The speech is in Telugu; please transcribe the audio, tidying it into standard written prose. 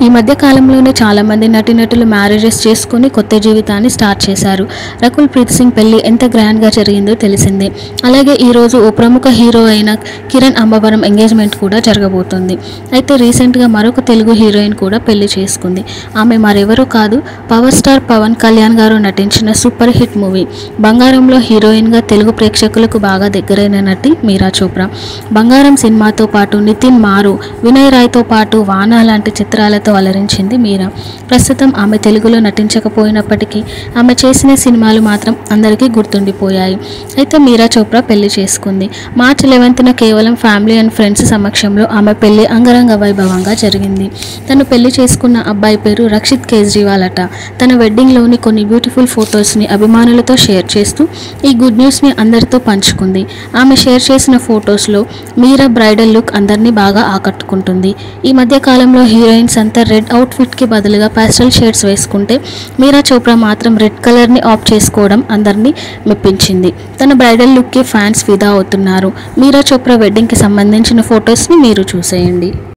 ఈ మధ్య కాలంలోనే చాలామంది నటీనటులు మ్యారేజెస్ చేసుకుని కొత్త జీవితాన్ని స్టార్ట్ చేశారు. రకుల్ ప్రీత్ సింగ్ పెళ్లి ఎంత గ్రాండ్గా జరిగిందో తెలిసిందే. అలాగే ఈరోజు ఓ ప్రముఖ హీరో అయిన కిరణ్ అంబవరం ఎంగేజ్మెంట్ కూడా జరగబోతోంది. అయితే రీసెంట్గా మరొక తెలుగు హీరోయిన్ కూడా పెళ్లి చేసుకుంది. ఆమె మరెవరూ కాదు, పవర్ స్టార్ పవన్ కళ్యాణ్ గారు నటించిన సూపర్ హిట్ మూవీ బంగారంలో హీరోయిన్గా తెలుగు ప్రేక్షకులకు బాగా దగ్గరైన నటి మీరా చోప్రా. బంగారం సినిమాతో పాటు నితిన్ మారు, వినయ్ రాయ్తో పాటు వానా లాంటి చిత్రాలతో అలరించింది మీరా. ప్రస్తుతం ఆమె తెలుగులో నటించకపోయినప్పటికీ ఆమె చేసిన సినిమాలు మాత్రం అందరికీ గుర్తుండిపోయాయి. అయితే మీరా చోప్రా పెళ్లి చేసుకుంది. మార్చ్ 11న కేవలం ఫ్యామిలీ అండ్ ఫ్రెండ్స్ సమక్షంలో ఆమె పెళ్లి అంగరంగ వైభవంగా జరిగింది. తను పెళ్లి చేసుకున్న అబ్బాయి పేరు రక్షిత్ కేజ్రీవాల్ అట. తన వెడ్డింగ్లోని కొన్ని బ్యూటిఫుల్ ఫొటోస్ని అభిమానులతో షేర్ చేస్తూ ఈ గుడ్ న్యూస్ని అందరితో పంచుకుంది. ఆమె షేర్ చేసిన ఫొటోస్లో మీరా బ్రైడల్ లుక్ అందరినీ బాగా ఆకట్టుకుంటుంది. ఈ మధ్య కాలంలో హీరోయిన్స్ అంతా రెడ్ అవుట్ఫిట్కి బదులుగా పాస్టల్ షేడ్స్ వేసుకుంటే మీరా చోప్రా మాత్రం రెడ్ కలర్ని ఆప్ట్ చేసుకోవడం అందరినీ మెప్పించింది. తన బ్రైడల్ లుక్కి ఫ్యాన్స్ ఫిదా అవుతున్నారు. మీరా చోప్రా వెడ్డింగ్కి సంబంధించిన ఫొటోస్ని మీరు చూసేయండి.